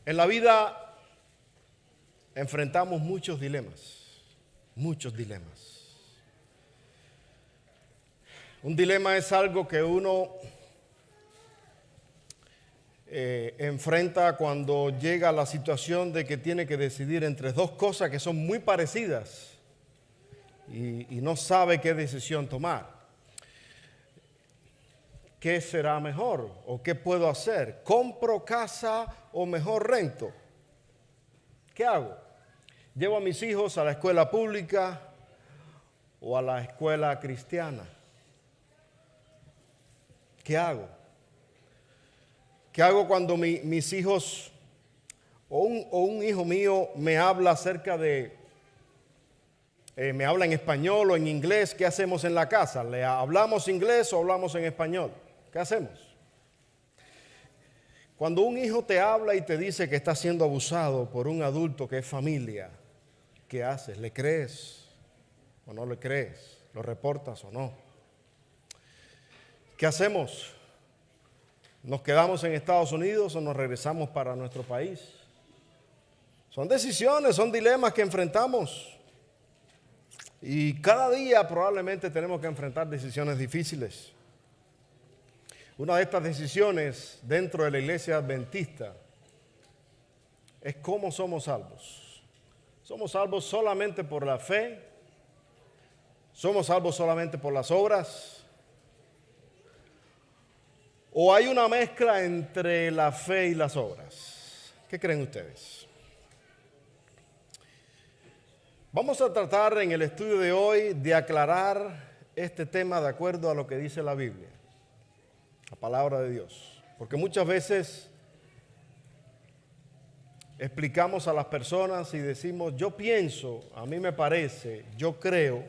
En la vida enfrentamos muchos dilemas, muchos dilemas. Un dilema es algo que uno enfrenta cuando llega a la situación de que tiene que decidir entre dos cosas que son muy parecidas y no sabe qué decisión tomar. ¿Qué será mejor? ¿O qué puedo hacer? ¿Compro casa o mejor rento? ¿Qué hago? ¿Llevo a mis hijos a la escuela pública o a la escuela cristiana? ¿Qué hago? ¿Qué hago cuando mis hijos o un hijo mío me habla acerca de, me habla en español o en inglés? ¿Qué hacemos en la casa? ¿Le hablamos inglés o hablamos en español? ¿Qué hacemos? Cuando un hijo te habla y te dice que está siendo abusado por un adulto que es familia, ¿qué haces? ¿Le crees o no le crees? ¿Lo reportas o no? ¿Qué hacemos? ¿Nos quedamos en Estados Unidos o nos regresamos para nuestro país? Son decisiones, son dilemas que enfrentamos. Y cada día probablemente tenemos que enfrentar decisiones difíciles. Una de estas decisiones dentro de la iglesia adventista es cómo somos salvos. ¿Somos salvos solamente por la fe? ¿Somos salvos solamente por las obras? ¿O hay una mezcla entre la fe y las obras? ¿Qué creen ustedes? Vamos a tratar en el estudio de hoy de aclarar este tema de acuerdo a lo que dice la Biblia, la palabra de Dios. Porque muchas veces explicamos a las personas y decimos, yo pienso, a mí me parece, yo creo,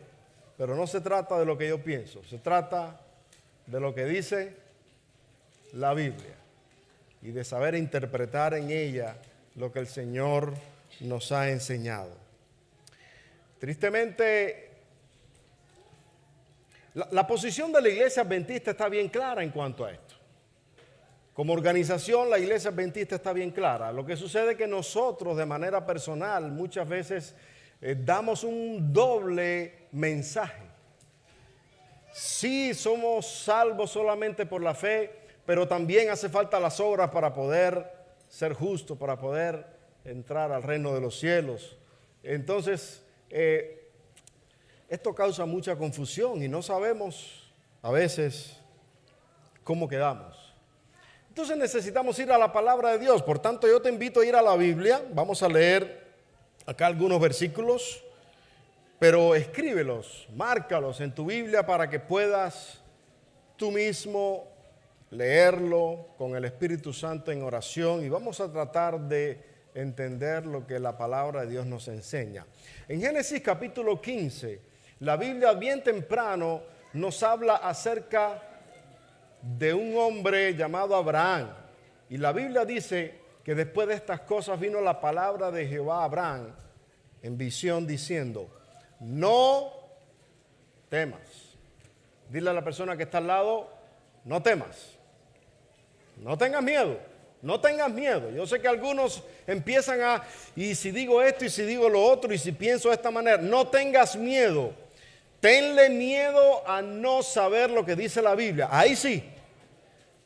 pero no se trata de lo que yo pienso, se trata de lo que dice la Biblia y de saber interpretar en ella lo que el Señor nos ha enseñado. Tristemente, la posición de la iglesia adventista está bien clara en cuanto a esto. Como organización, la iglesia adventista está bien clara. Lo que sucede es que nosotros, de manera personal, muchas veces damos un doble mensaje. Sí, somos salvos solamente por la fe, pero también hace falta las obras para poder ser justos, para poder entrar al reino de los cielos. Entonces, esto causa mucha confusión y no sabemos a veces cómo quedamos. Entonces necesitamos ir a la palabra de Dios. Por tanto, yo te invito a ir a la Biblia. Vamos a leer acá algunos versículos, pero escríbelos, márcalos en tu Biblia para que puedas tú mismo leerlo con el Espíritu Santo en oración y vamos a tratar de entender lo que la palabra de Dios nos enseña. En Génesis capítulo 15, la Biblia bien temprano nos habla acerca de un hombre llamado Abraham. Y la Biblia dice que después de estas cosas vino la palabra de Jehová a Abraham en visión diciendo, no temas. Dile a la persona que está al lado, no temas. No tengas miedo. No tengas miedo. Yo sé que algunos empiezan a, y si digo esto, y si digo lo otro, y si pienso de esta manera. No tengas miedo. Tenle miedo a no saber lo que dice la Biblia. Ahí sí.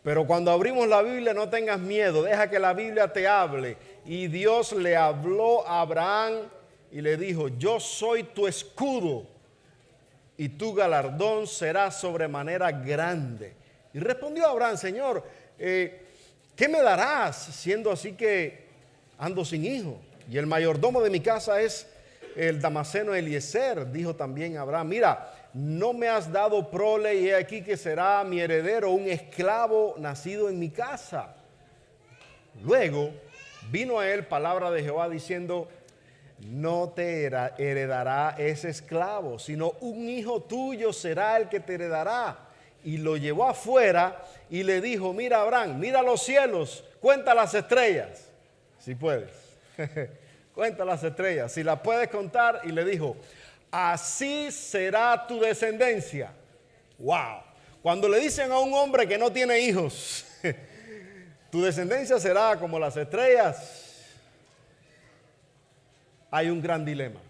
Pero cuando abrimos la Biblia, no tengas miedo. Deja que la Biblia te hable. Y Dios le habló a Abraham y le dijo, yo soy tu escudo y tu galardón será sobremanera grande. Y respondió Abraham, Señor, ¿qué me darás siendo así que ando sin hijo? Y el mayordomo de mi casa es el Damaseno Eliezer. Dijo también Abraham, mira, no me has dado prole y he aquí que será mi heredero un esclavo nacido en mi casa. Luego vino a él palabra de Jehová diciendo, no te heredará ese esclavo, sino un hijo tuyo será el que te heredará. Y lo llevó afuera y le dijo, mira Abraham, mira los cielos, cuenta las estrellas, si puedes, cuenta las estrellas, si las puedes contar. Y le dijo, así será tu descendencia. Wow, cuando le dicen a un hombre que no tiene hijos, tu descendencia será como las estrellas, hay un gran dilema.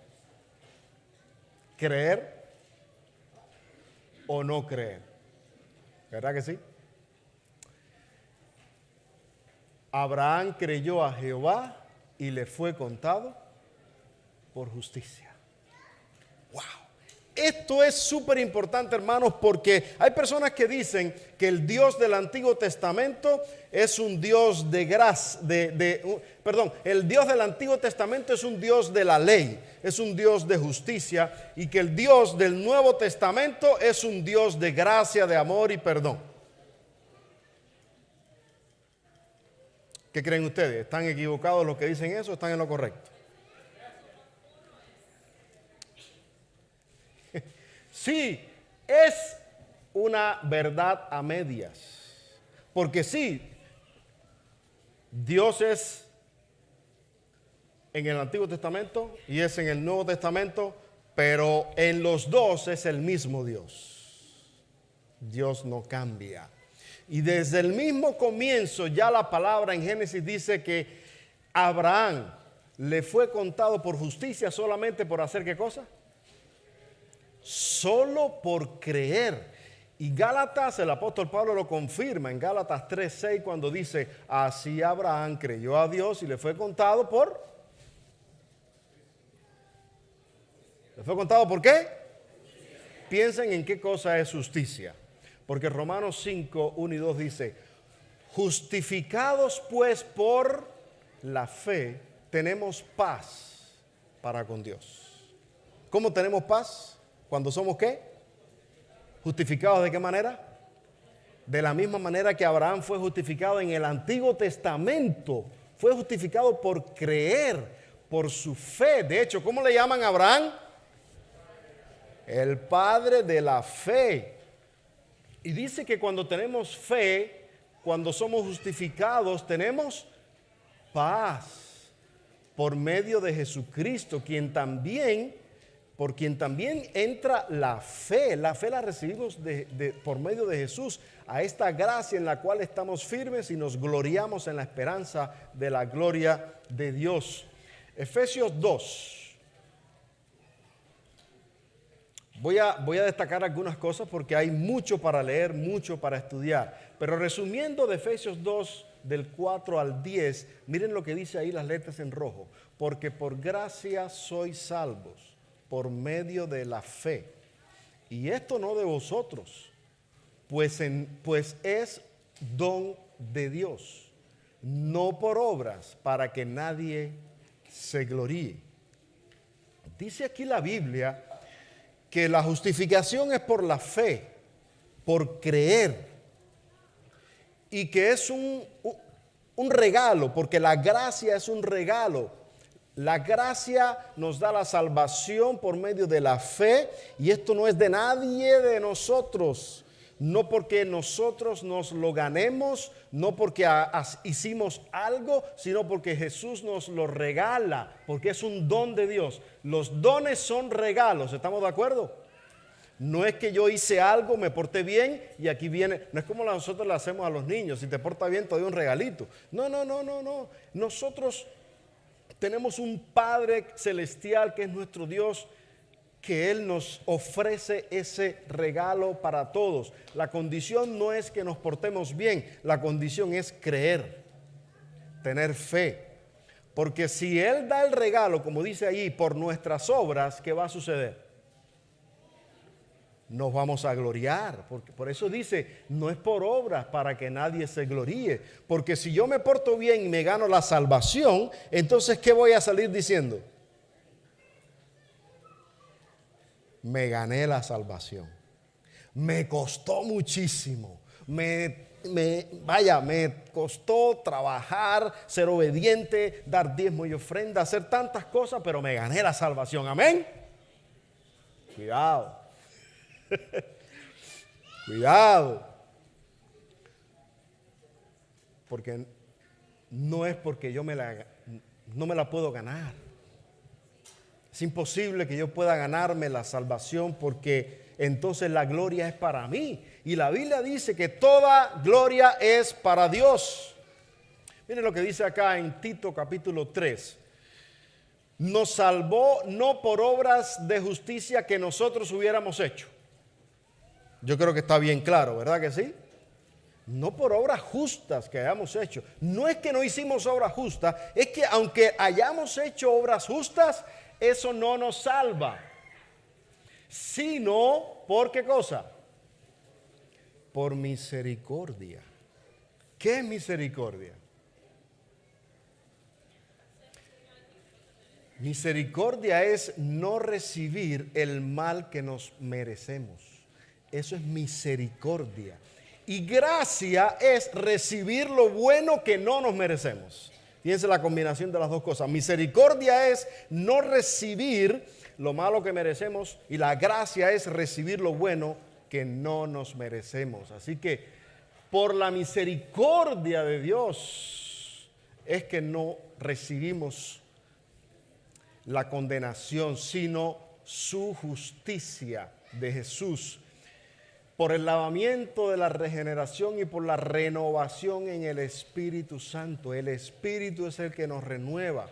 ¿Creer o no creer? ¿Verdad que sí? Abraham creyó a Jehová y le fue contado por justicia. ¡Wow! Esto es súper importante, hermanos, porque hay personas que dicen que el Dios del Antiguo Testamento es un Dios de gracia, el Dios del Antiguo Testamento es un Dios de la ley, es un Dios de justicia, y que el Dios del Nuevo Testamento es un Dios de gracia, de amor y perdón. ¿Qué creen ustedes? ¿Están equivocados los que dicen eso o están en lo correcto? Sí, es una verdad a medias. Porque sí, Dios es en el Antiguo Testamento y es en el Nuevo Testamento, pero en los dos es el mismo Dios. Dios no cambia. Y desde el mismo comienzo ya la palabra en Génesis dice que Abraham le fue contado por justicia solamente por hacer ¿qué cosa? Solo por creer. Y Gálatas, el apóstol Pablo lo confirma en Gálatas 3:6 cuando dice, así Abraham creyó a Dios y le fue contado por... ¿Le fue contado por qué? Piensen en qué cosa es justicia. Porque Romanos 5, 1 y 2 dice, justificados pues por la fe, tenemos paz para con Dios. ¿Cómo tenemos paz? Cuando somos ¿qué? ¿Justificados de qué manera? De la misma manera que Abraham fue justificado en el Antiguo Testamento. Fue justificado por creer, por su fe. De hecho, ¿cómo le llaman a Abraham? El padre de la fe. Y dice que cuando tenemos fe, cuando somos justificados, tenemos paz por medio de Jesucristo, por quien también entra la fe. La fe la recibimos por medio de Jesús, a esta gracia en la cual estamos firmes y nos gloriamos en la esperanza de la gloria de Dios. Efesios 2. Voy a destacar algunas cosas porque hay mucho para leer, mucho para estudiar. Pero resumiendo de Efesios 2, del 4 al 10, miren lo que dice ahí las letras en rojo. Porque por gracia sois salvos, por medio de la fe. Y esto no de vosotros, pues es don de Dios, no por obras, para que nadie se gloríe. Dice aquí la Biblia que la justificación es por la fe, por creer, y que es un regalo, porque la gracia es un regalo. La gracia nos da la salvación por medio de la fe, y esto no es de nadie de nosotros, no porque nosotros nos lo ganemos, no porque hicimos algo, sino porque Jesús nos lo regala, porque es un don de Dios. Los dones son regalos, ¿estamos de acuerdo? No es que yo hice algo, me porté bien y aquí viene, no es como nosotros le hacemos a los niños, si te portas bien te doy un regalito. No. Nosotros tenemos un Padre celestial que es nuestro Dios, que Él nos ofrece ese regalo para todos. La condición no es que nos portemos bien, la condición es creer, tener fe. Porque si Él da el regalo, como dice ahí, por nuestras obras, ¿qué va a suceder? Nos vamos a gloriar, porque por eso dice, no es por obras para que nadie se gloríe, porque si yo me porto bien y me gano la salvación, entonces ¿qué voy a salir diciendo? Me gané la salvación, me costó muchísimo, me costó trabajar, ser obediente, dar diezmo y ofrenda, hacer tantas cosas, pero me gané la salvación, amén. Cuidado. Cuidado, porque no es porque no me la puedo ganar. Es imposible que yo pueda ganarme la salvación, porque entonces la gloria es para mí, y la Biblia dice que toda gloria es para Dios. Miren lo que dice acá en Tito capítulo 3. nos salvó no por obras de justicia que nosotros hubiéramos hecho. Yo creo que está bien claro, ¿verdad que sí? No por obras justas que hayamos hecho. No es que no hicimos obras justas, es que aunque hayamos hecho obras justas, eso no nos salva. Sino, ¿por qué cosa? Por misericordia. ¿Qué es misericordia? Misericordia es no recibir el mal que nos merecemos. Eso es misericordia. Y gracia es recibir lo bueno que no nos merecemos. Fíjense la combinación de las dos cosas. Misericordia es no recibir lo malo que merecemos y la gracia es recibir lo bueno que no nos merecemos. Así que por la misericordia de Dios es que no recibimos la condenación, sino su justicia de Jesús. Por el lavamiento de la regeneración y por la renovación en el Espíritu Santo. El Espíritu es el que nos renueva.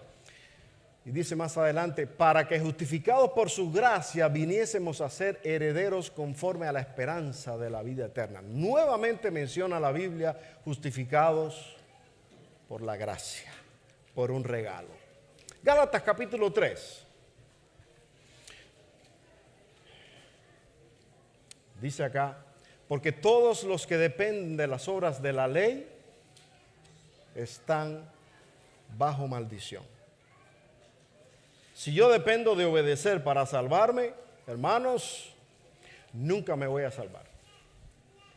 Y dice más adelante, para que justificados por su gracia viniésemos a ser herederos conforme a la esperanza de la vida eterna. Nuevamente menciona la Biblia justificados por la gracia, por un regalo. Gálatas capítulo 3. Dice acá, porque todos los que dependen de las obras de la ley están bajo maldición. Si yo dependo de obedecer para salvarme, hermanos, nunca me voy a salvar.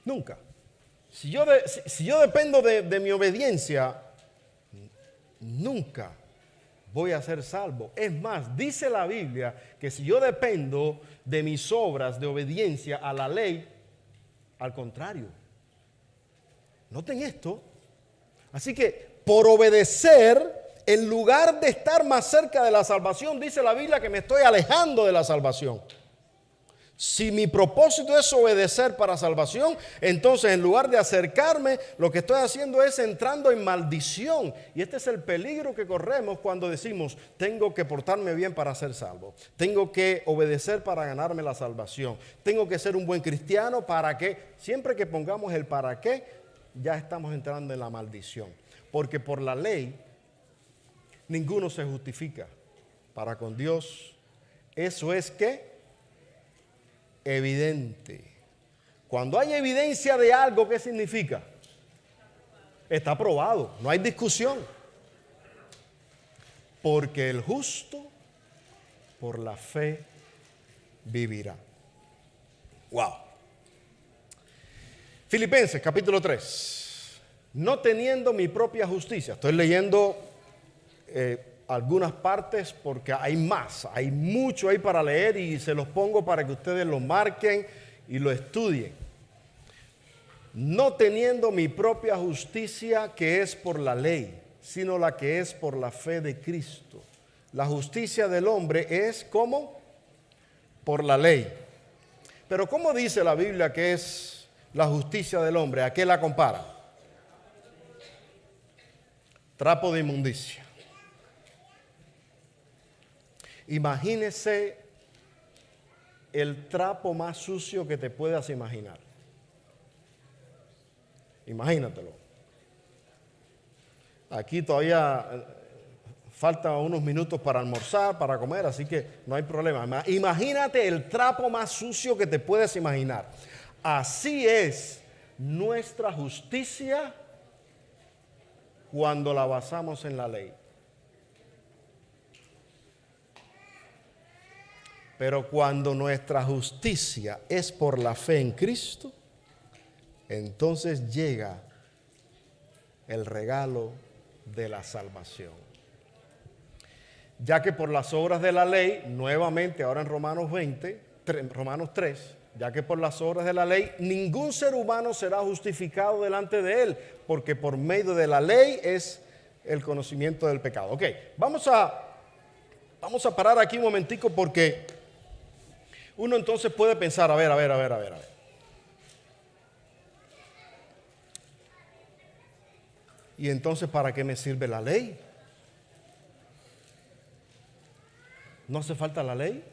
Nunca. Si yo dependo de mi obediencia, nunca voy a ser salvo. Es más, dice la Biblia que si yo dependo de mis obras de obediencia a la ley, al contrario. Noten esto. Así que por obedecer, en lugar de estar más cerca de la salvación, dice la Biblia que me estoy alejando de la salvación. Si mi propósito es obedecer para salvación, entonces en lugar de acercarme, lo que estoy haciendo es entrando en maldición. Y este es el peligro que corremos cuando decimos, tengo que portarme bien para ser salvo. Tengo que obedecer para ganarme la salvación. Tengo que ser un buen cristiano para que, siempre que pongamos el para qué, ya estamos entrando en la maldición. Porque por la ley, ninguno se justifica para con Dios. Eso es que evidente. Cuando hay evidencia de algo, ¿qué significa? Está probado, no hay discusión. Porque el justo por la fe vivirá. Wow. Filipenses capítulo 3. No teniendo mi propia justicia. Estoy leyendo algunas partes porque hay más, hay mucho ahí para leer y se los pongo para que ustedes lo marquen y lo estudien. No teniendo mi propia justicia que es por la ley, sino la que es por la fe de Cristo. La justicia del hombre es ¿cómo? Por la ley. Pero ¿cómo dice la Biblia que es la justicia del hombre? ¿A qué la compara? Trapo de inmundicia. Imagínese el trapo más sucio que te puedas imaginar. Imagínatelo. Aquí todavía faltan unos minutos para almorzar, para comer, así que no hay problema. Imagínate el trapo más sucio que te puedas imaginar. Así es nuestra justicia cuando la basamos en la ley. Pero cuando nuestra justicia es por la fe en Cristo, entonces llega el regalo de la salvación. Ya que por las obras de la ley, nuevamente ahora en Romanos 3, ya que por las obras de la ley ningún ser humano será justificado delante de él, porque por medio de la ley es el conocimiento del pecado. Ok, vamos a parar aquí un momentico porque uno entonces puede pensar, a ver. ¿Y entonces para qué me sirve la ley? ¿No hace falta la ley?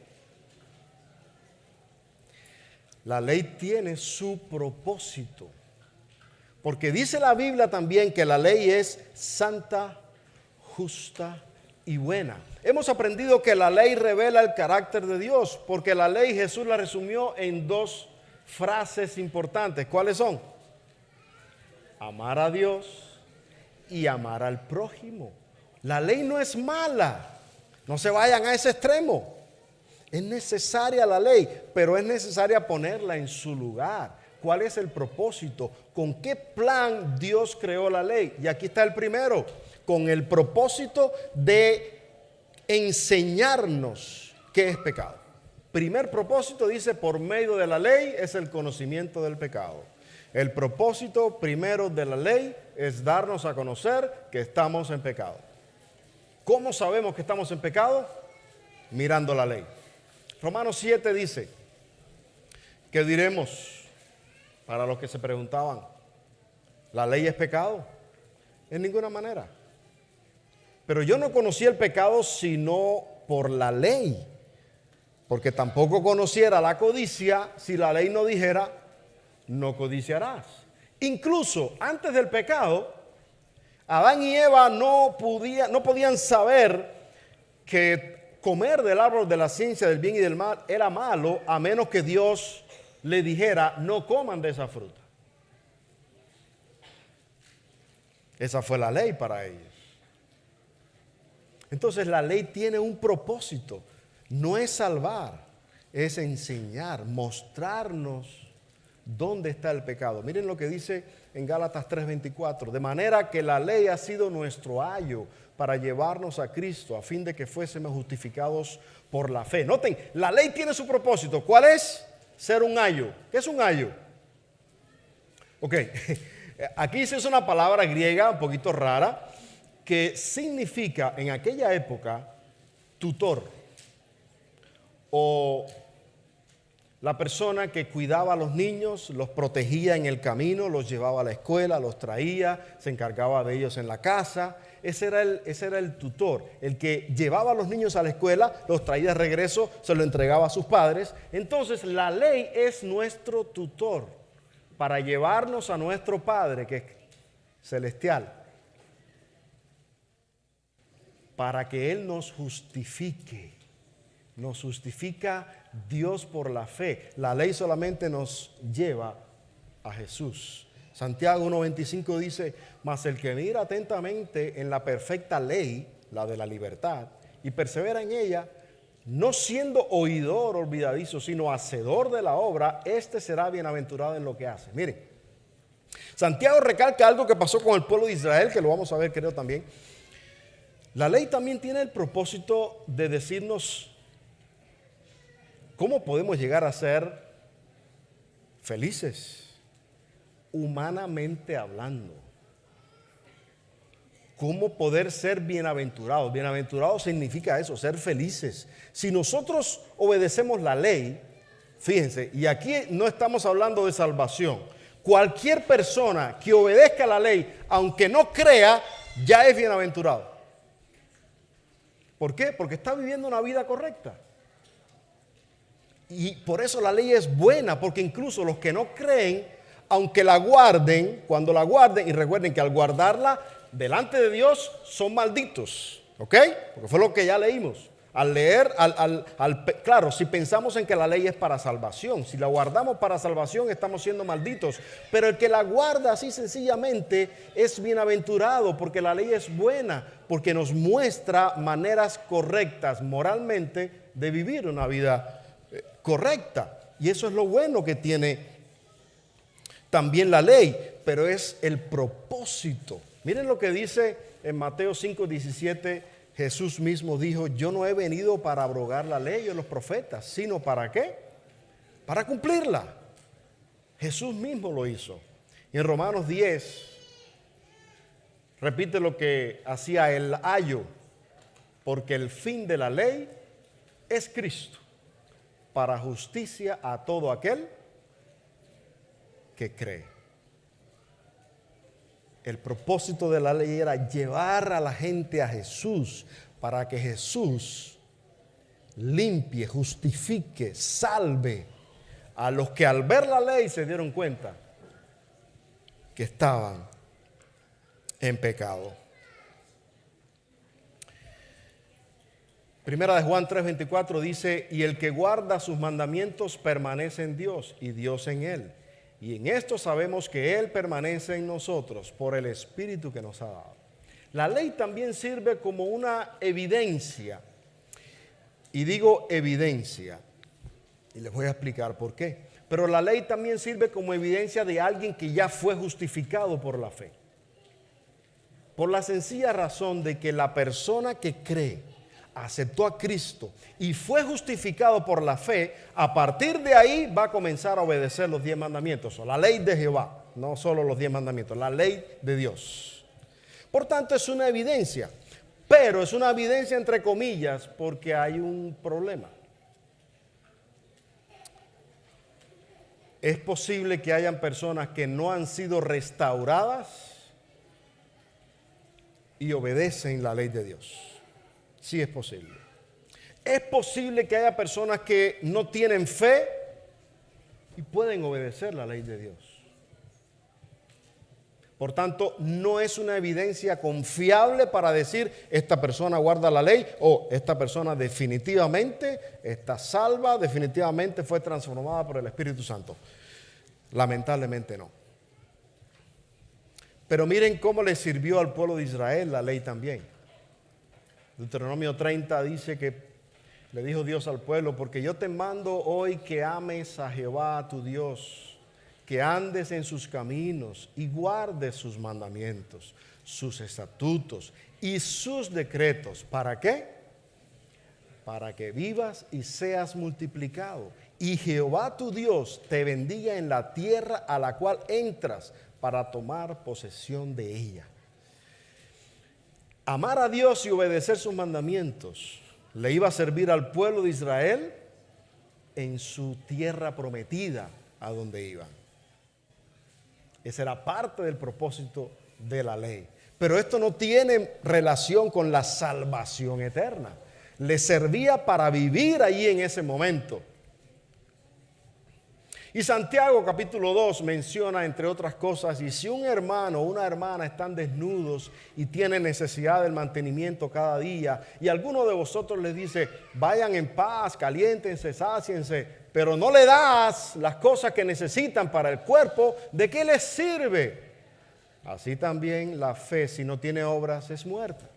La ley tiene su propósito. Porque dice la Biblia también que la ley es santa, justa y buena. Hemos aprendido que la ley revela el carácter de Dios, porque la ley Jesús la resumió en dos frases importantes. ¿Cuáles son? Amar a Dios y amar al prójimo. La ley no es mala. No se vayan a ese extremo. Es necesaria la ley, pero es necesaria ponerla en su lugar. ¿Cuál es el propósito? ¿Con qué plan Dios creó la ley? Y aquí está el primero, con el propósito de enseñarnos qué es pecado. Primer propósito, dice, por medio de la ley es el conocimiento del pecado. El propósito primero de la ley es darnos a conocer que estamos en pecado. ¿Cómo sabemos que estamos en pecado? Mirando la ley. Romanos 7 dice, ¿qué diremos? Para los que se preguntaban, ¿la ley es pecado? En ninguna manera. Pero yo no conocí el pecado sino por la ley, porque tampoco conociera la codicia si la ley no dijera, no codiciarás. Incluso antes del pecado, Adán y Eva no podían saber que comer del árbol de la ciencia del bien y del mal era malo, a menos que Dios le dijera, no coman de esa fruta. Esa fue la ley para ellos. Entonces la ley tiene un propósito. No es salvar, es enseñar, mostrarnos dónde está el pecado. Miren lo que dice en Gálatas 3:24. De manera que la ley ha sido nuestro ayo para llevarnos a Cristo, a fin de que fuésemos justificados por la fe. Noten, la ley tiene su propósito. ¿Cuál es? Ser un ayo. ¿Qué es un ayo? Ok, aquí se usa una palabra griega un poquito rara que significa en aquella época tutor o la persona que cuidaba a los niños, los protegía en el camino, los llevaba a la escuela, los traía, se encargaba de ellos en la casa. Ese era el tutor, el que llevaba a los niños a la escuela, los traía de regreso, se lo entregaba a sus padres. Entonces la ley es nuestro tutor para llevarnos a nuestro Padre que es celestial, para que Él nos justifique. Nos justifica Dios por la fe. La ley solamente nos lleva a Jesús. Santiago 1:25 dice, mas el que mira atentamente en la perfecta ley, la de la libertad, y persevera en ella, no siendo oidor olvidadizo, sino hacedor de la obra, este será bienaventurado en lo que hace. Miren, Santiago recalca algo que pasó con el pueblo de Israel, que lo vamos a ver creo también. La ley también tiene el propósito de decirnos cómo podemos llegar a ser felices, humanamente hablando. ¿Cómo poder ser bienaventurados? Bienaventurados significa eso, ser felices. Si nosotros obedecemos la ley, fíjense, y aquí no estamos hablando de salvación. Cualquier persona que obedezca la ley, aunque no crea, ya es bienaventurado. ¿Por qué? Porque está viviendo una vida correcta. Y por eso la ley es buena, porque incluso los que no creen, aunque la guarden, cuando la guarden, y recuerden que al guardarla delante de Dios son malditos, ¿ok? Porque fue lo que ya leímos. Al leer, claro, si pensamos en que la ley es para salvación, si la guardamos para salvación estamos siendo malditos, pero el que la guarda así sencillamente es bienaventurado, porque la ley es buena, porque nos muestra maneras correctas moralmente de vivir una vida correcta. Y eso es lo bueno que tiene también la ley, pero es el propósito. Miren lo que dice en Mateo 5:17. Jesús mismo dijo, yo no he venido para abrogar la ley o los profetas, sino ¿para qué? Para cumplirla. Jesús mismo lo hizo. Y en Romanos 10 repite lo que hacía el ayo, porque el fin de la ley es Cristo, para justicia a todo aquel que cree. El propósito de la ley era llevar a la gente a Jesús, para que Jesús limpie, justifique, salve a los que al ver la ley se dieron cuenta que estaban en pecado. Primera de Juan 3:24 dice: y el que guarda sus mandamientos permanece en Dios y Dios en él. Y en esto sabemos que Él permanece en nosotros por el Espíritu que nos ha dado. La ley también sirve como una evidencia. Y digo evidencia, y les voy a explicar por qué. Pero la ley también sirve como evidencia de alguien que ya fue justificado por la fe. Por la sencilla razón de que la persona que cree, aceptó a Cristo y fue justificado por la fe, a partir de ahí va a comenzar a obedecer los 10 mandamientos, o la ley de Jehová, no solo los 10 mandamientos, la ley de Dios. Por tanto, es una evidencia, pero es una evidencia entre comillas porque hay un problema. Es posible que hayan personas que no han sido restauradas y obedecen la ley de Dios. Sí es posible. Es posible que haya personas que no tienen fe y pueden obedecer la ley de Dios. Por tanto, no es una evidencia confiable para decir esta persona guarda la ley o esta persona definitivamente está salva, definitivamente fue transformada por el Espíritu Santo. Lamentablemente no. Pero miren cómo le sirvió al pueblo de Israel la ley también. Deuteronomio 30 dice que le dijo Dios al pueblo: porque yo te mando hoy que ames a Jehová tu Dios, que andes en sus caminos y guardes sus mandamientos, sus estatutos y sus decretos. ¿Para qué? Para que vivas y seas multiplicado. Y Jehová tu Dios te bendiga en la tierra a la cual entras para tomar posesión de ella. Amar a Dios y obedecer sus mandamientos le iba a servir al pueblo de Israel en su tierra prometida a donde iban. Esa era parte del propósito de la ley. Pero esto no tiene relación con la salvación eterna. Le servía para vivir allí en ese momento. Y Santiago capítulo 2 menciona, entre otras cosas, y si un hermano o una hermana están desnudos y tienen necesidad del mantenimiento cada día, y alguno de vosotros les dice: vayan en paz, caliéntense, sáciense, pero no le das las cosas que necesitan para el cuerpo, ¿de qué les sirve? Así también la fe, si no tiene obras, es muerta.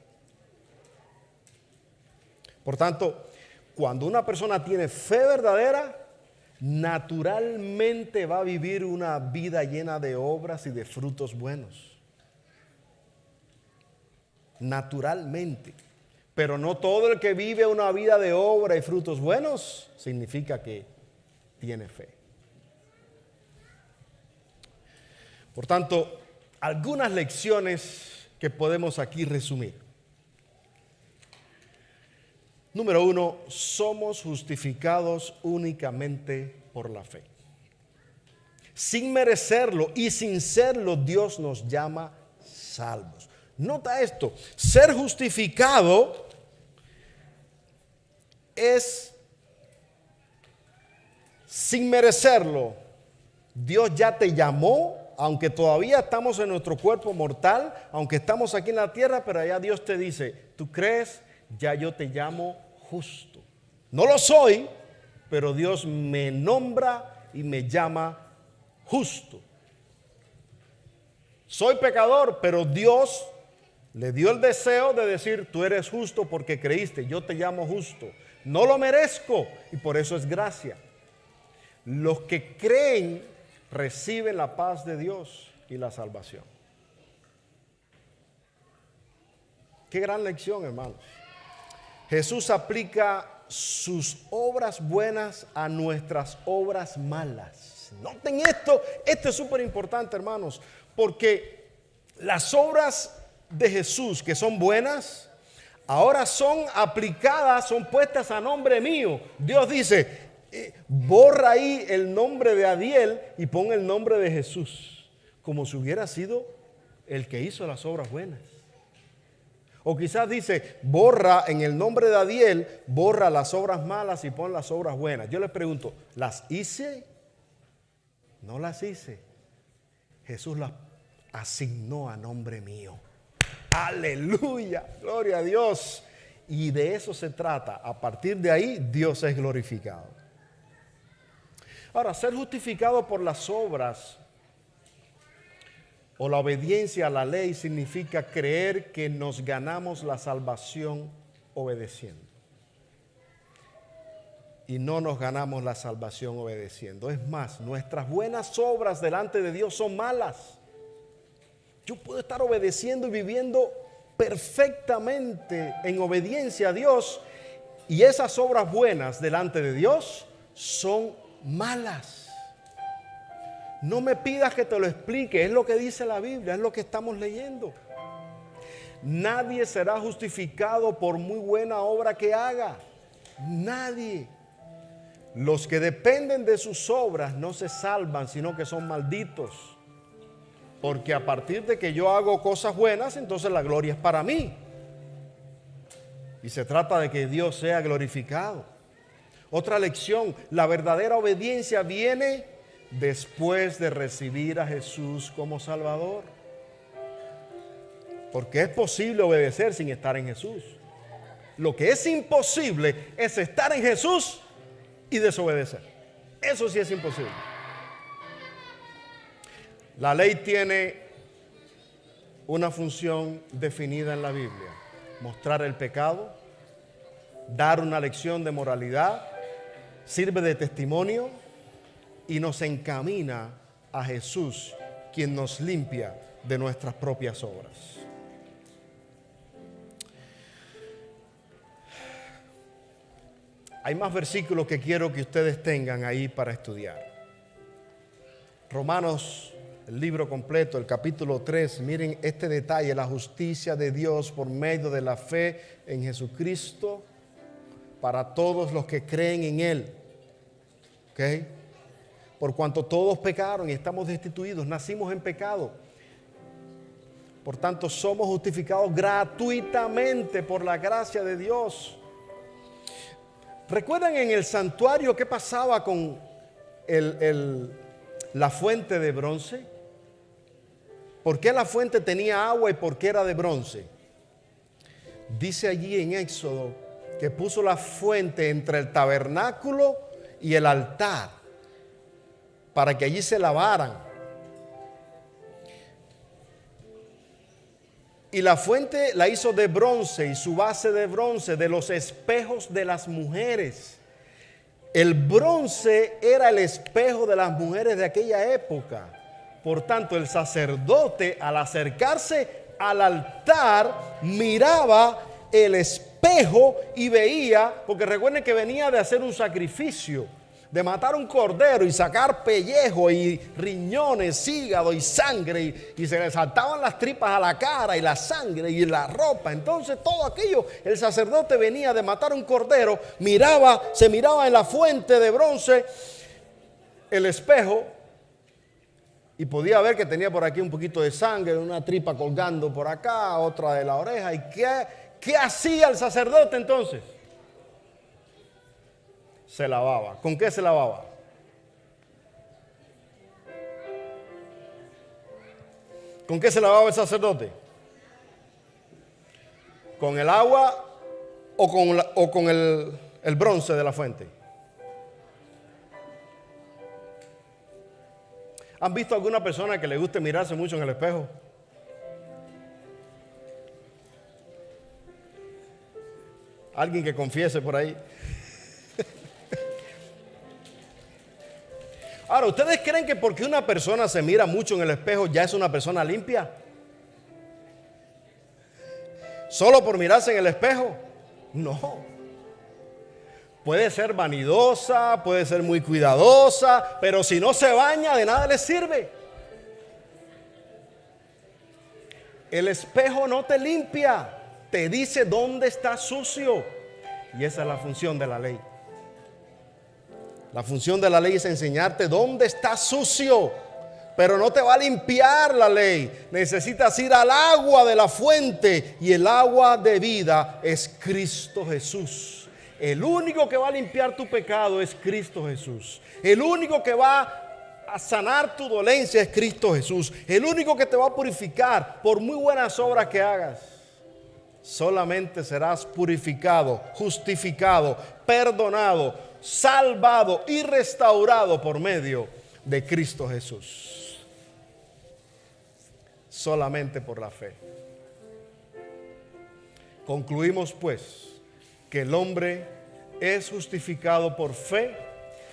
Por tanto, cuando una persona tiene fe verdadera, naturalmente va a vivir una vida llena de obras y de frutos buenos. Naturalmente. Pero no todo el que vive una vida de obra y frutos buenos significa que tiene fe. Por tanto, algunas lecciones que podemos aquí resumir. Número 1, somos justificados únicamente por la fe. Sin merecerlo y sin serlo, Dios nos llama salvos. Nota esto: ser justificado es sin merecerlo. Dios ya te llamó, aunque todavía estamos en nuestro cuerpo mortal, aunque estamos aquí en la tierra, pero allá Dios te dice: ¿tú crees? Ya yo te llamo justo. No lo soy, pero Dios me nombra y me llama justo. Soy pecador, pero Dios le dio el deseo de decir: tú eres justo porque creíste, yo te llamo justo. No lo merezco y por eso es gracia. Los que creen reciben la paz de Dios y la salvación. Qué gran lección, hermanos. Jesús aplica sus obras buenas a nuestras obras malas. Noten esto es súper importante, hermanos, porque las obras de Jesús que son buenas, ahora son aplicadas, son puestas a nombre mío. Dios dice: borra ahí el nombre de Adiel y pon el nombre de Jesús, como si hubiera sido el que hizo las obras buenas. O quizás dice, borra en el nombre de Adiel, borra las obras malas y pon las obras buenas. Yo les pregunto, ¿las hice? No las hice. Jesús las asignó a nombre mío. Aleluya, gloria a Dios. Y de eso se trata. A partir de ahí, Dios es glorificado. Ahora, ser justificado por las obras o la obediencia a la ley significa creer que nos ganamos la salvación obedeciendo. Y no nos ganamos la salvación obedeciendo. Es más, nuestras buenas obras delante de Dios son malas. Yo puedo estar obedeciendo y viviendo perfectamente en obediencia a Dios, y esas obras buenas delante de Dios son malas. No me pidas que te lo explique, es lo que dice la Biblia, es lo que estamos leyendo. Nadie será justificado por muy buena obra que haga. Nadie. Los que dependen de sus obras no se salvan, sino que son malditos. Porque a partir de que yo hago cosas buenas, entonces la gloria es para mí. Y se trata de que Dios sea glorificado. Otra lección, la verdadera obediencia viene después de recibir a Jesús como Salvador. Porque es posible obedecer sin estar en Jesús. Lo que es imposible es estar en Jesús y desobedecer. Eso sí es imposible. La ley tiene una función definida en la Biblia: mostrar el pecado, dar una lección de moralidad, sirve de testimonio y nos encamina a Jesús, quien nos limpia de nuestras propias obras. Hay más versículos que quiero que ustedes tengan ahí para estudiar. Romanos, el libro completo, el capítulo 3, miren este detalle: la justicia de Dios por medio de la fe en Jesucristo para todos los que creen en Él. ¿Ok? Por cuanto todos pecaron y estamos destituidos, nacimos en pecado. Por tanto, somos justificados gratuitamente por la gracia de Dios. ¿Recuerdan en el santuario qué pasaba con la fuente de bronce? ¿Por qué la fuente tenía agua y por qué era de bronce? Dice allí en Éxodo que puso la fuente entre el tabernáculo y el altar para que allí se lavaran. Y la fuente la hizo de bronce y su base de bronce, de los espejos de las mujeres. El bronce era el espejo de las mujeres de aquella época. Por tanto, el sacerdote, al acercarse al altar, miraba el espejo y veía, porque recuerden que venía de hacer un sacrificio, de matar un cordero y sacar pellejo y riñones, hígado y sangre, y se le saltaban las tripas a la cara y la sangre y la ropa. Entonces todo aquello, el sacerdote venía de matar un cordero, se miraba en la fuente de bronce el espejo y podía ver que tenía por aquí un poquito de sangre, una tripa colgando por acá, otra de la oreja. ¿Y qué hacía el sacerdote entonces? Se lavaba. ¿Con qué se lavaba? ¿Con qué se lavaba el sacerdote? ¿Con el agua o con el bronce de la fuente? ¿Han visto alguna persona que le guste mirarse mucho en el espejo? ¿Alguien que confiese por ahí? Ahora, ¿ustedes creen que porque una persona se mira mucho en el espejo ya es una persona limpia? ¿Solo por mirarse en el espejo? No. Puede ser vanidosa, puede ser muy cuidadosa, pero si no se baña, de nada le sirve. El espejo no te limpia, te dice dónde está sucio. Y esa es la función de la ley. La función de la ley es enseñarte dónde está sucio, Pero no te va a limpiar la ley. Necesitas ir al agua de la fuente, y el agua de vida es Cristo Jesús. El único que va a limpiar tu pecado es Cristo Jesús. El único que va a sanar tu dolencia es Cristo Jesús. El único que te va a purificar por muy buenas obras que hagas. Solamente serás purificado, justificado, perdonado, salvado y restaurado por medio de Cristo Jesús. Solamente por la fe. Concluimos pues que el hombre es justificado por fe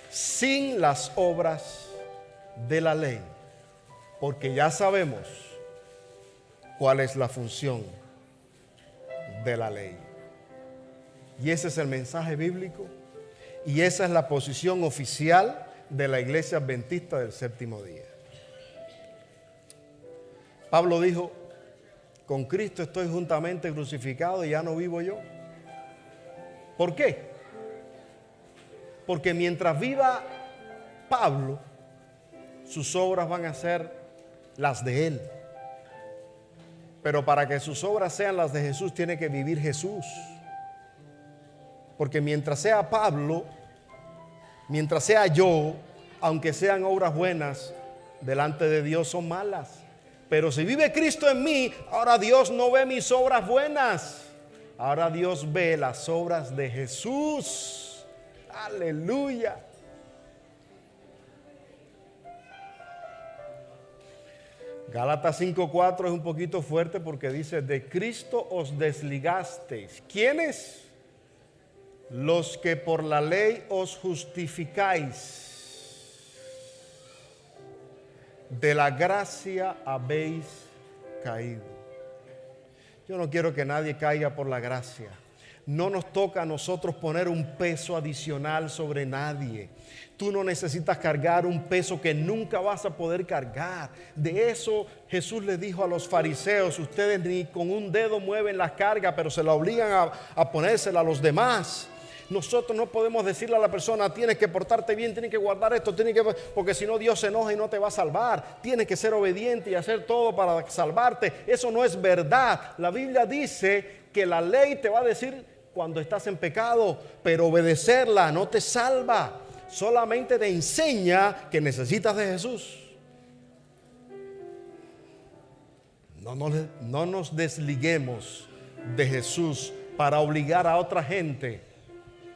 sin las obras de la ley, porque ya sabemos cuál es la función de la ley. Y ese es el mensaje bíblico, y esa es la posición oficial de la Iglesia Adventista del Séptimo Día. Pablo dijo: con Cristo estoy juntamente crucificado y ya no vivo yo. ¿Por qué? Porque mientras viva Pablo, sus obras van a ser las de él. Pero para que sus obras sean las de Jesús, tiene que vivir Jesús. Porque mientras sea Pablo, mientras sea yo, aunque sean obras buenas, delante de Dios son malas. Pero si vive Cristo en mí, ahora Dios no ve mis obras buenas. Ahora Dios ve las obras de Jesús. Aleluya. Gálatas 5:4 es un poquito fuerte porque dice: de Cristo os desligasteis. ¿Quiénes? Los que por la ley os justificáis. De la gracia habéis caído. Yo no quiero que nadie caiga por la gracia. No nos toca a nosotros poner un peso adicional sobre nadie. Tú no necesitas cargar un peso que nunca vas a poder cargar. De eso Jesús le dijo a los fariseos: ustedes ni con un dedo mueven las cargas, pero se la obligan a ponérsela a los demás. Nosotros no podemos decirle a la persona: tienes que portarte bien, tienes que guardar esto, porque si no Dios se enoja y no te va a salvar. Tienes que ser obediente y hacer todo para salvarte. Eso no es verdad. La Biblia dice que la ley te va a decir cuando estás en pecado, pero obedecerla no te salva. Solamente te enseña que necesitas de Jesús. No nos desliguemos de Jesús para obligar a otra gente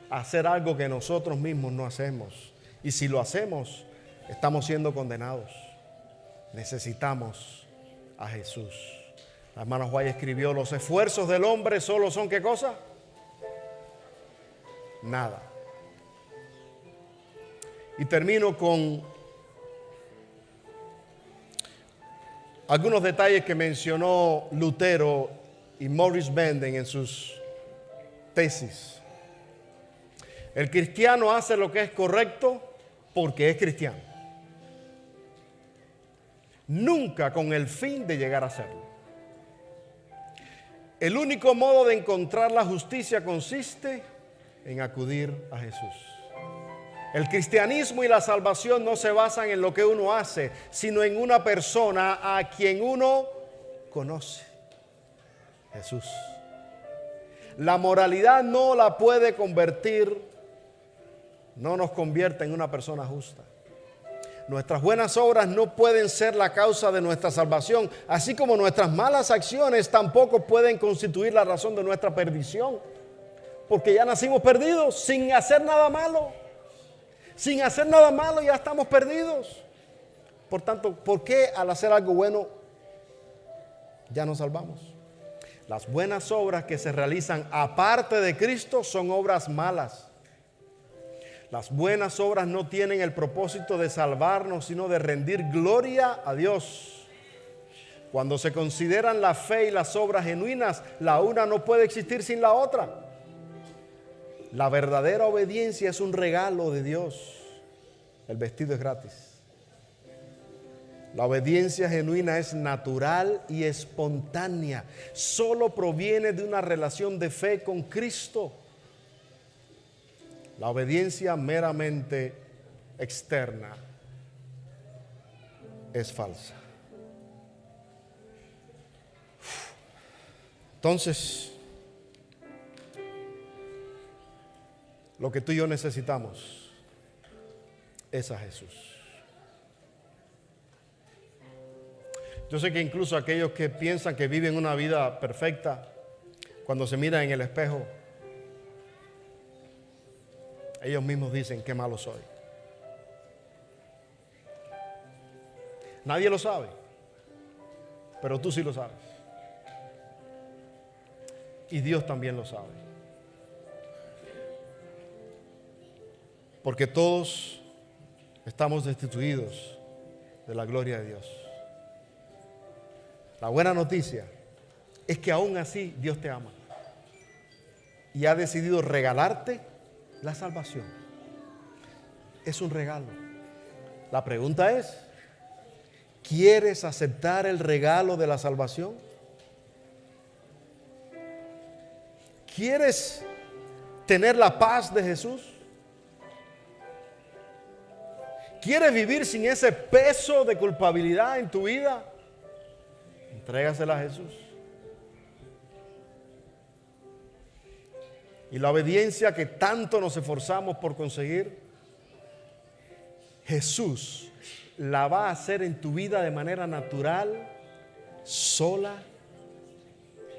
a hacer algo que nosotros mismos no hacemos. Y si lo hacemos, estamos siendo condenados. Necesitamos a Jesús. La hermana White escribió: los esfuerzos del hombre solo son ¿qué cosa? Nada. Y termino con algunos detalles que mencionó Lutero y Maurice Benden en sus tesis. El cristiano hace lo que es correcto porque es cristiano. Nunca con el fin de llegar a serlo. El único modo de encontrar la justicia consiste en acudir a Jesús. El cristianismo y la salvación no se basan en lo que uno hace, sino en una persona a quien uno conoce: Jesús. La moralidad no la puede convertir, no nos convierte en una persona justa. Nuestras buenas obras no pueden ser la causa de nuestra salvación, así como nuestras malas acciones tampoco pueden constituir la razón de nuestra perdición, porque ya nacimos perdidos sin hacer nada malo. Sin hacer nada malo ya estamos perdidos. Por tanto, ¿por qué al hacer algo bueno ya nos salvamos? Las buenas obras que se realizan aparte de Cristo son obras malas. Las buenas obras no tienen el propósito de salvarnos, sino de rendir gloria a Dios. Cuando se consideran la fe y las obras genuinas, la una no puede existir sin la otra. La verdadera obediencia es un regalo de Dios. El vestido es gratis. La obediencia genuina es natural y espontánea. Solo proviene de una relación de fe con Cristo. La obediencia meramente externa es falsa. Entonces, lo que tú y yo necesitamos es a Jesús. Yo sé que incluso aquellos que piensan que viven una vida perfecta, cuando se miran en el espejo, ellos mismos dicen qué malo soy. Nadie lo sabe, pero tú sí lo sabes. Y Dios también lo sabe. Porque todos estamos destituidos de la gloria de Dios. La buena noticia es que aún así Dios te ama y ha decidido regalarte la salvación. Es un regalo. La pregunta es, ¿quieres aceptar el regalo de la salvación? ¿Quieres tener la paz de Jesús? ¿Quieres vivir sin ese peso de culpabilidad en tu vida? Entrégasela a Jesús. Y la obediencia que tanto nos esforzamos por conseguir, Jesús la va a hacer en tu vida de manera natural, sola.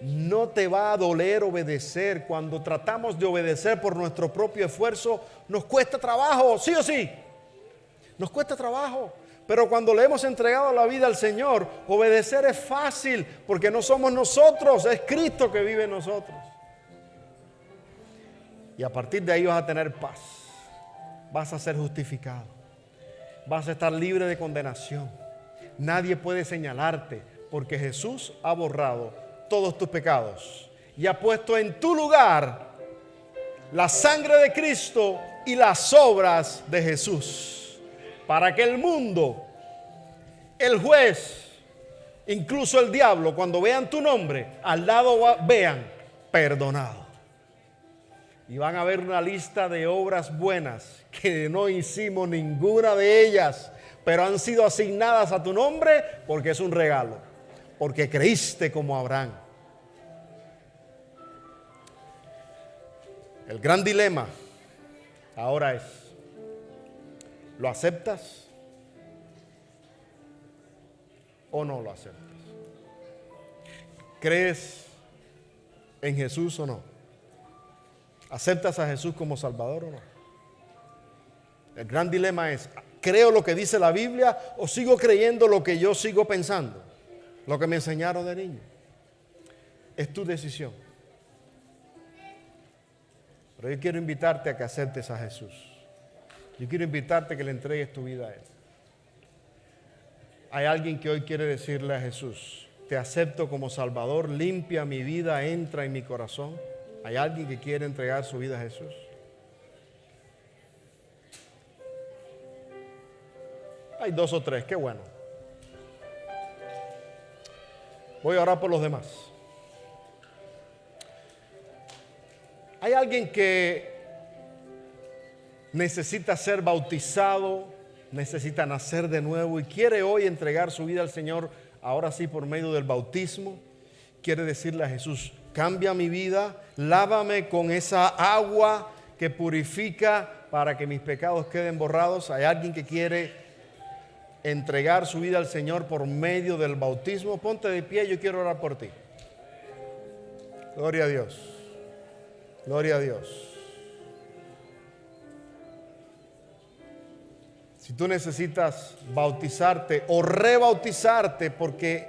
No te va a doler obedecer. Cuando tratamos de obedecer por nuestro propio esfuerzo, nos cuesta trabajo, sí o sí. Nos cuesta trabajo. Pero cuando le hemos entregado la vida al Señor, obedecer es fácil, porque no somos nosotros, es Cristo que vive en nosotros. Y a partir de ahí vas a tener paz, vas a ser justificado, vas a estar libre de condenación. Nadie puede señalarte, porque Jesús ha borrado todos tus pecados y ha puesto en tu lugar la sangre de Cristo y las obras de Jesús. Para que el mundo, el juez, incluso el diablo, cuando vean tu nombre, al lado vean perdonado. Y van a ver una lista de obras buenas que no hicimos ninguna de ellas, pero han sido asignadas a tu nombre porque es un regalo, porque creíste como Abraham. El gran dilema ahora es, ¿lo aceptas o no lo aceptas? ¿Crees en Jesús o no? ¿Aceptas a Jesús como Salvador o no? El gran dilema es, ¿creo lo que dice la Biblia o sigo creyendo lo que yo sigo pensando? Lo que me enseñaron de niño. Es tu decisión. Pero yo quiero invitarte a que aceptes a Jesús. Yo quiero invitarte a que le entregues tu vida a Él. Hay alguien que hoy quiere decirle a Jesús, te acepto como Salvador, limpia mi vida, entra en mi corazón. ¿Hay alguien que quiere entregar su vida a Jesús? Hay 2 o 3, qué bueno. Voy a orar por los demás. Hay alguien que necesita ser bautizado, necesita nacer de nuevo y quiere hoy entregar su vida al Señor, ahora sí por medio del bautismo. Quiere decirle a Jesús, cambia mi vida, lávame con esa agua que purifica para que mis pecados queden borrados. Hay alguien que quiere entregar su vida al Señor por medio del bautismo. Ponte de pie, yo quiero orar por ti. Gloria a Dios. Gloria a Dios. Si tú necesitas bautizarte o rebautizarte porque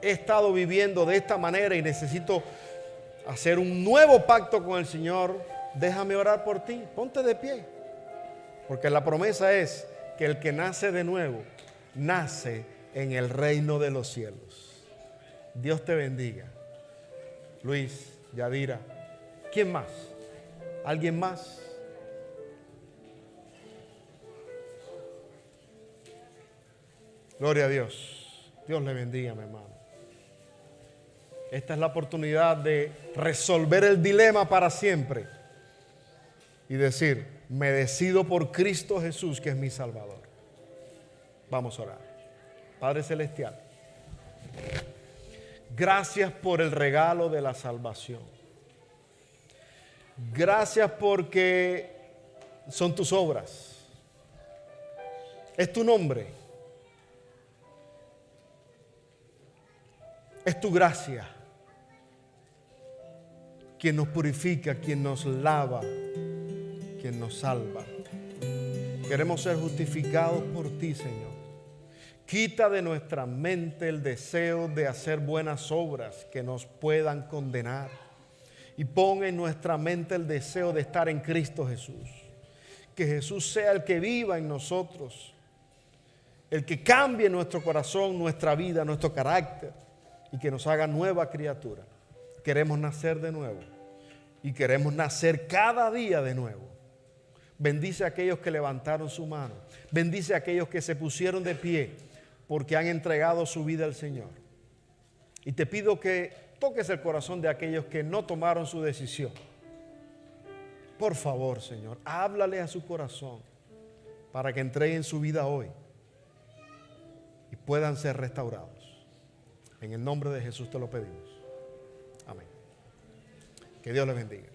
he estado viviendo de esta manera y necesito hacer un nuevo pacto con el Señor, déjame orar por ti. Ponte de pie. Porque la promesa es que el que nace de nuevo, nace en el reino de los cielos. Dios te bendiga. Luis, Yadira. ¿Quién más? ¿Alguien más? Gloria a Dios. Dios le bendiga, mi hermano. Esta es la oportunidad de resolver el dilema para siempre y decir, me decido por Cristo Jesús, que es mi Salvador. Vamos a orar. Padre Celestial, gracias por el regalo de la salvación. Gracias porque son tus obras. Es tu nombre. Es tu gracia quien nos purifica, quien nos lava, quien nos salva. Queremos ser justificados por ti, Señor. Quita de nuestra mente el deseo de hacer buenas obras que nos puedan condenar. Y pon en nuestra mente el deseo de estar en Cristo Jesús. Que Jesús sea el que viva en nosotros, el que cambie nuestro corazón, nuestra vida, nuestro carácter, y que nos haga nueva criatura. Queremos nacer de nuevo y queremos nacer cada día de nuevo. Bendice a aquellos que levantaron su mano. Bendice a aquellos que se pusieron de pie porque han entregado su vida al Señor. Y te pido que toques el corazón de aquellos que no tomaron su decisión. Por favor, Señor, háblale a su corazón para que entreguen su vida hoy y puedan ser restaurados. En el nombre de Jesús te lo pedimos. Amén. Que Dios les bendiga.